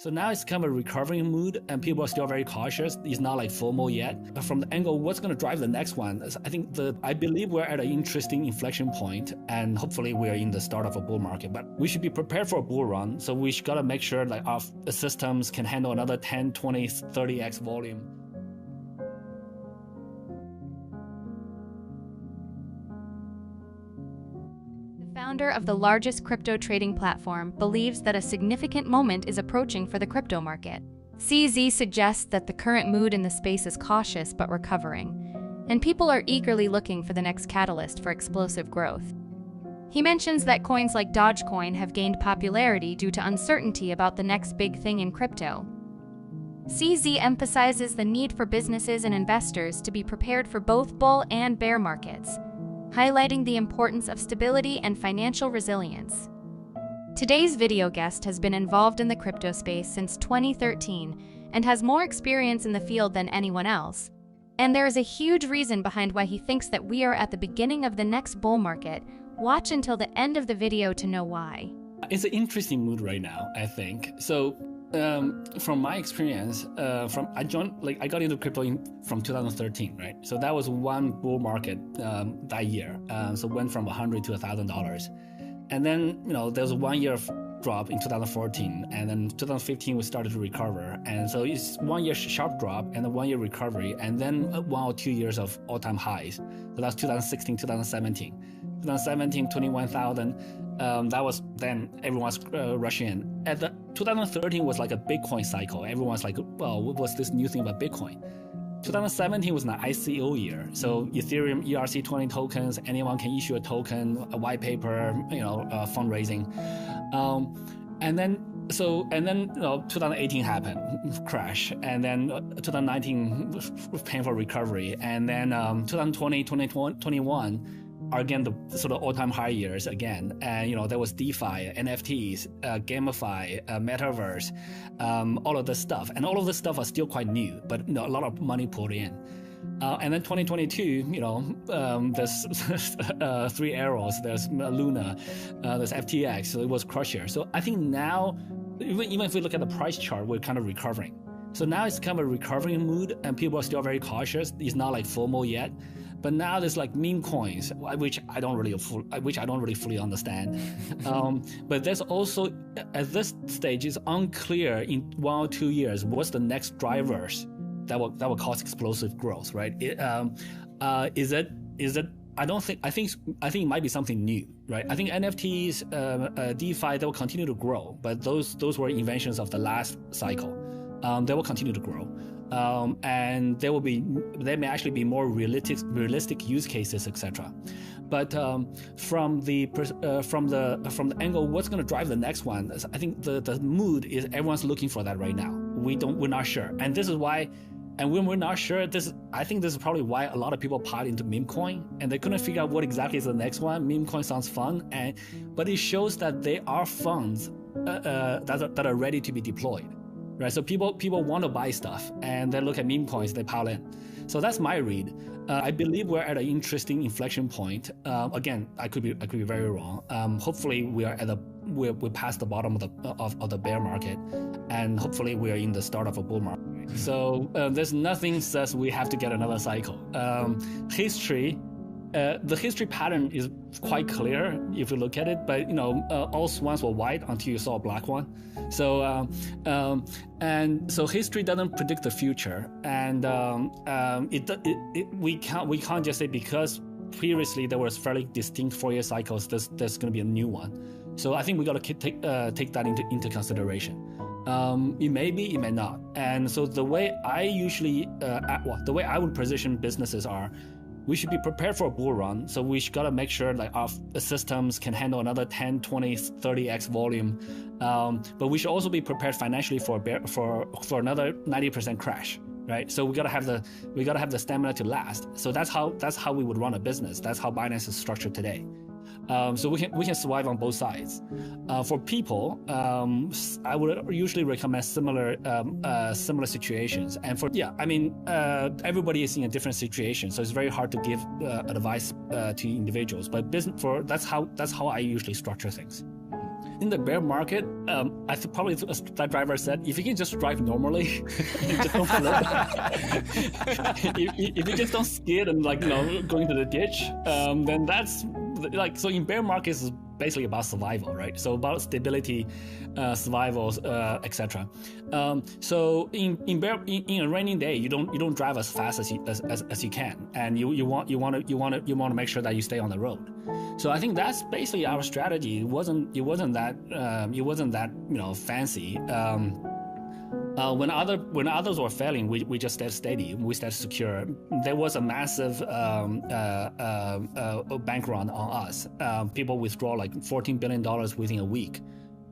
So now it's kind of a recovering mood and people are still very cautious. It's not like FOMO yet. But from the angle, what's going to drive the next one? I believe we're at an interesting inflection point and hopefully we're in the start of a bull market, but we should be prepared for a bull run. So we got to make sure like our systems can handle another 10, 20, 30x volume. Founder of the largest crypto trading platform believes that a significant moment is approaching for the crypto market. CZ suggests that the current mood in the space is cautious but recovering, and people are eagerly looking for the next catalyst for explosive growth. He mentions that coins like Dogecoin have gained popularity due to uncertainty about the next big thing in crypto. CZ emphasizes the need for businesses and investors to be prepared for both bull and bear markets, highlighting the importance of stability and financial resilience. Today's video guest has been involved in the crypto space since 2013 and has more experience in the field than anyone else. And there is a huge reason behind why he thinks that we are at the beginning of the next bull market. Watch until the end of the video to know why. It's an interesting mood right now, I think. So from my experience, I got into crypto from 2013, right? So that was one bull market that year. So went from $100 to $1,000, and then there was 1 year of drop in 2014, and then 2015 we started to recover, and so it's 1 year sharp drop and a 1 year recovery, and then 1 or 2 years of all-time highs. So that's 2016, 2017. 2017, 21,000. That was then everyone's rushing in. 2013 was like a Bitcoin cycle. Everyone's like, well, what's this new thing about Bitcoin? 2017 was an ICO year. So Ethereum ERC20 tokens, anyone can issue a token, a white paper, fundraising. And then 2018 happened, crash. And then 2019 was painful recovery. And then 2020, 2021, are again the sort of all-time high years again, and there was DeFi, NFTs, gamify, metaverse, all of this stuff, and all of this stuff are still quite new, but a lot of money poured in. And then 2022, there's three arrows, there's Luna, there's FTX, so it was crusher. So I think now, even if we look at the price chart, we're kind of recovering. So now it's kind of a recovering mood, and people are still very cautious. It's not like FOMO yet. But now there's like meme coins, which I don't really fully understand. But there's also, at this stage, it's unclear in 1 or 2 years what's the next drivers that will cause explosive growth, right? Is it? I think it might be something new, right? I think NFTs, DeFi, they will continue to grow, but those were inventions of the last cycle. They will continue to grow. And there may actually be more realistic use cases, etc. But from the angle, what's going to drive the next one? I think the mood is everyone's looking for that right now. We're not sure, and this is why. And when we're not sure, I think this is probably why a lot of people piled into meme coin, and they couldn't figure out what exactly is the next one. Meme coin sounds fun, but it shows that there are funds that are ready to be deployed. Right, so people want to buy stuff, and they look at meme coins, they pile in. So that's my read. I believe we're at an interesting inflection point. Again, I could be very wrong. Hopefully, we're past the bottom of the bear market, and hopefully we are in the start of a bull market. So there's nothing says we have to get another cycle. The history pattern is quite clear if you look at it, but all swans were white until you saw a black one. So so history doesn't predict the future, and we can't just say because previously there was fairly distinct 4-year cycles, there's going to be a new one. So I think we got to take that into consideration. It may be, it may not. And so the way I would position businesses are, we should be prepared for a bull run. So we got to make sure like our systems can handle another 10, 20, 30x volume. But we should also be prepared financially for another 90% crash, right? So we got to have the stamina to last. So that's how we would run a business. That's how Binance is structured today. So we can survive on both sides. For people, I would usually recommend similar situations. And everybody is in a different situation, so it's very hard to give advice to individuals. But that's how I usually structure things. in the bear market, I think probably as that driver said, if you can just drive normally, just don't if you just don't skid and go into the ditch, then that's so in bear markets is basically about survival, right? So about stability, survival, etc. So in a rainy day, you don't drive as fast as you can, and you want to make sure that you stay on the road. So I think that's basically our strategy. It wasn't that fancy. When others were failing, we just stayed steady. We stayed secure. There was a massive bank run on us. People withdraw like $14 billion within a week.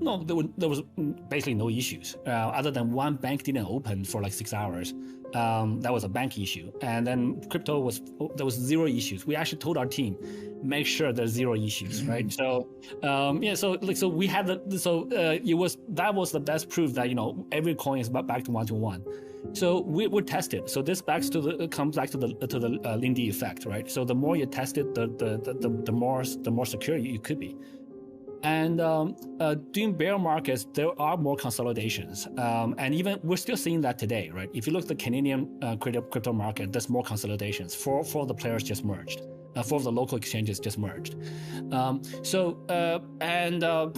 No, there was basically no issues, other than one bank didn't open for like 6 hours. That was a bank issue. And then crypto there was zero issues. We actually told our team, make sure there's zero issues, right? So so we had that was the best proof that every coin is back to 1-to-1. So we tested. So this comes back to the Lindy effect, right? So the more you test it, the more secure you could be. And during bear markets, there are more consolidations. And even we're still seeing that today, right? If you look at the Canadian crypto market, there's more consolidations. Four of the players just merged. 4 of the local exchanges just merged.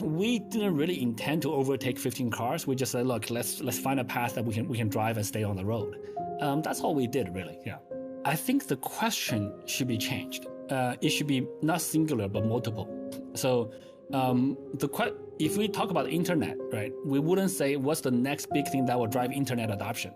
We didn't really intend to overtake 15 cars. We just said, look, let's find a path that we can drive and stay on the road. That's all we did, really. Yeah. I think the question should be changed. It should be not singular, but multiple. So if we talk about the internet, right, we wouldn't say what's the next big thing that will drive internet adoption.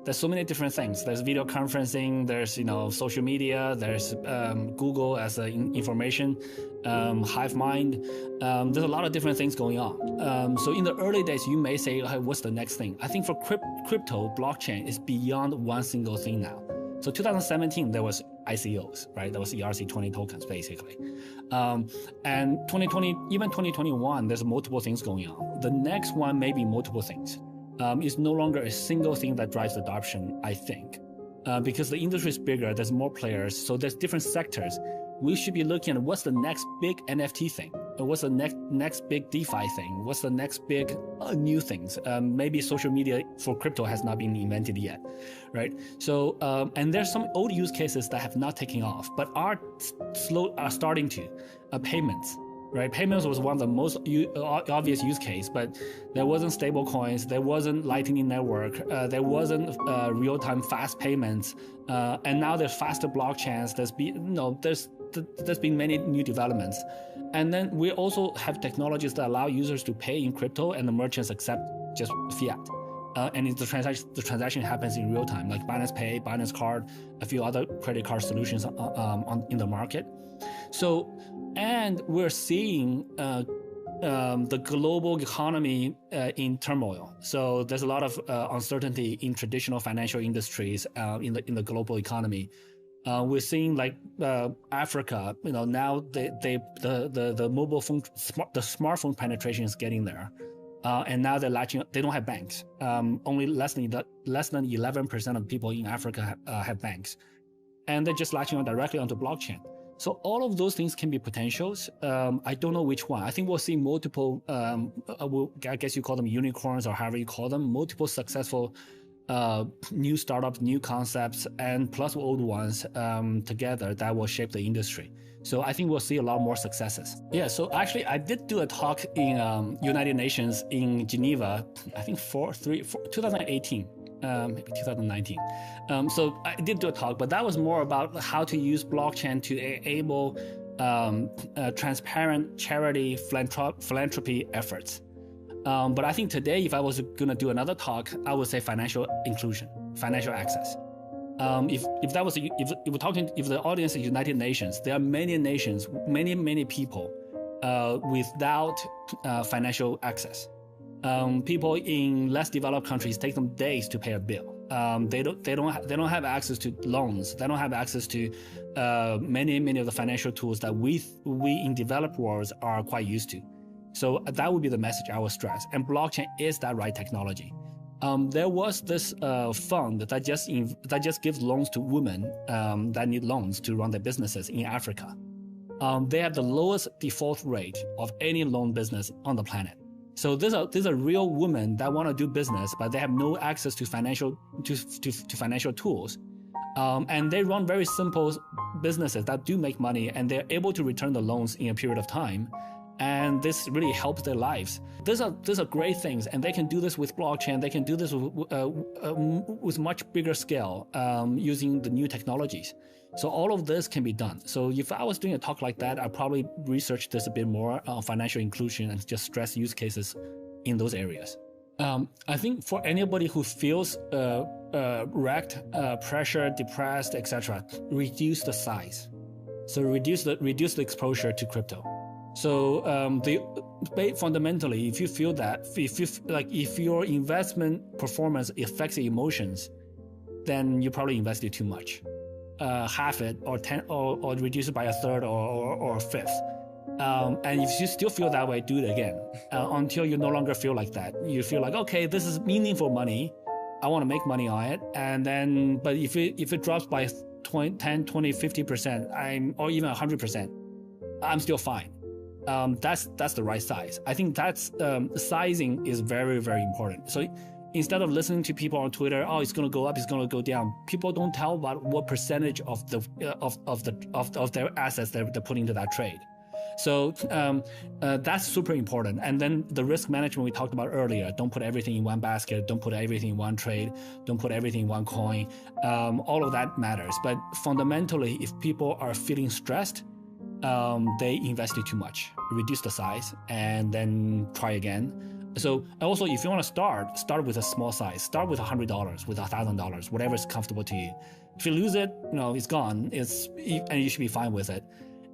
There's so many different things. There's video conferencing, there's social media, there's Google as information, hive mind. There's a lot of different things going on. So in the early days, you may say, hey, what's the next thing? I think for crypto, blockchain is beyond one single thing now. So 2017, there was ICOs, right? That was ERC20 tokens, basically. And 2020, even 2021, there's multiple things going on. The next one may be multiple things. It's no longer a single thing that drives adoption, I think. Because the industry is bigger, there's more players, so there's different sectors. We should be looking at what's the next big NFT thing, or what's the next big DeFi thing, what's the next big new things. Maybe social media for crypto has not been invented yet, right? So, and there's some old use cases that have not taken off, but are starting to. Payments. Right, payments was one of the most obvious use case, but there wasn't stable coins, there wasn't Lightning Network, there wasn't real-time fast payments, and now there's faster blockchains. There's been many new developments, and then we also have technologies that allow users to pay in crypto, and the merchants accept just fiat, and the transaction happens in real time, like Binance Pay, Binance Card, a few other credit card solutions in the market. So. And we're seeing the global economy in turmoil. So there's a lot of uncertainty in traditional financial industries in the global economy. We're seeing like Africa. Now the mobile phone, the smartphone penetration is getting there, and now they're latching. They don't have banks. Only less than 11% of people in Africa have banks, and they're just latching on directly onto blockchain. So all of those things can be potentials. I don't know which one. I think we'll see multiple, I guess you call them unicorns or however you call them, multiple successful new startups, new concepts, and plus old ones together that will shape the industry. So I think we'll see a lot more successes. Yeah, so actually I did do a talk in United Nations in Geneva, I think 2018. Maybe 2019. So I did do a talk, but that was more about how to use blockchain to enable transparent charity philanthropy efforts. But I think today, if I was going to do another talk, I would say financial inclusion, financial access. If we're talking, if the audience is United Nations, there are many nations, many people without financial access. People in less developed countries take them days to pay a bill. They don't have access to loans. They don't have access to many of the financial tools that we in developed worlds are quite used to. So that would be the message I would stress. And blockchain is that right technology. There was this fund that just gives loans to women that need loans to run their businesses in Africa. they have the lowest default rate of any loan business on the planet. So these are real women that want to do business, but they have no access to financial tools. And they run very simple businesses that do make money, and they're able to return the loans in a period of time. And this really helps their lives. These are great things, and they can do this with blockchain. They can do this with much bigger scale using the new technologies. So all of this can be done. So if I was doing a talk like that, I'd probably research this a bit more on financial inclusion and just stress use cases in those areas. I think for anybody who feels wrecked, pressured, depressed, etc., reduce the size. So reduce the exposure to crypto. So fundamentally, if you feel that, if your investment performance affects your emotions, then you probably invested too much. Half it or reduce it by a third or a fifth. And if you still feel that way, do it again until you no longer feel like that. You feel like, okay, this is meaningful money. I want to make money on it. And then, but if it drops by 10, 20, 50%, or even 100%, I'm still fine. That's the right size. I think that's sizing is very, very important. So instead of listening to people on Twitter, oh, it's going to go up, it's going to go down. People don't tell about what percentage of their assets they're putting into that trade. So that's super important. And then the risk management we talked about earlier. Don't put everything in one basket. Don't put everything in one trade. Don't put everything in one coin. All of that matters. But fundamentally, if people are feeling stressed, they invested too much. Reduce the size and then try again. So also, if you want to start with a small size. Start with $100, with $1,000, whatever is comfortable to you. If you lose it, it's gone. And you should be fine with it.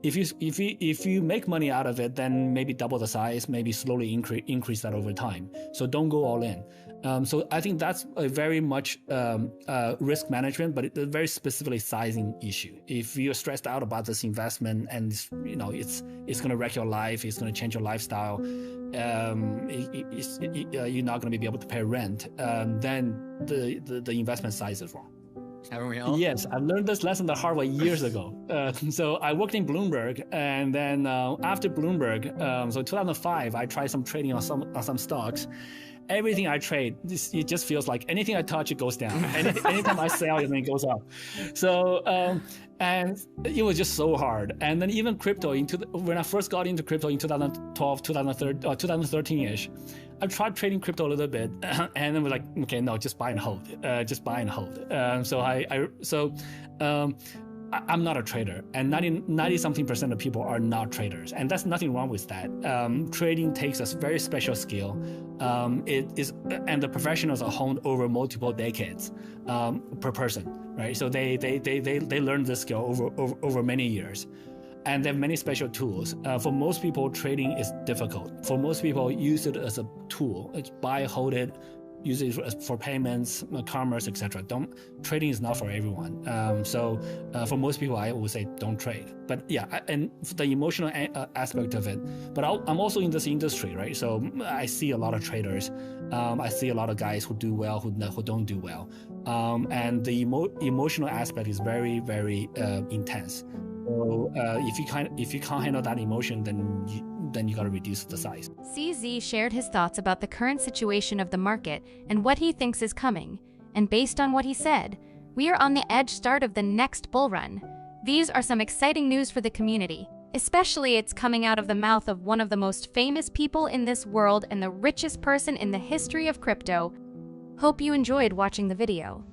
If you make money out of it, then maybe double the size, maybe slowly increase that over time. So don't go all in. So I think that's a very much risk management, but a very specifically sizing issue. If you're stressed out about this investment and it's going to wreck your life, it's going to change your lifestyle, you're not going to be able to pay rent, then the investment size is wrong. Haven't we all? Yes, I learned this lesson the hard way years ago. So I worked in Bloomberg, and then after Bloomberg, so 2005, I tried some trading on some stocks. Everything I trade, it just feels like anything I touch, it goes down. Anytime I sell, it goes up. So and it was just so hard. And then even crypto, when I first got into crypto in 2012, 2013-ish, I tried trading crypto a little bit, and then was like, okay, no, just buy and hold. Just buy and hold. I'm not a trader, and 90-something% of people are not traders, and that's nothing wrong with that. Trading takes a very special skill. And the professionals are honed over multiple decades per person, right? So they learn this skill over many years. And they have many special tools. For most people, trading is difficult. For most people, use it as a tool. It's buy, hold it, use it for payments, commerce, etc. Trading is not for everyone. So for most people, I would say don't trade. But yeah, and the emotional aspect of it. But I'm also in this industry, right? So I see a lot of traders. I see a lot of guys who do well, who don't do well. And the emotional aspect is very, very intense. So if you can't handle that emotion, then you got to reduce the size. CZ shared his thoughts about the current situation of the market and what he thinks is coming. And based on what he said, we are on the edge start of the next bull run. These are some exciting news for the community, especially it's coming out of the mouth of one of the most famous people in this world and the richest person in the history of crypto. Hope you enjoyed watching the video.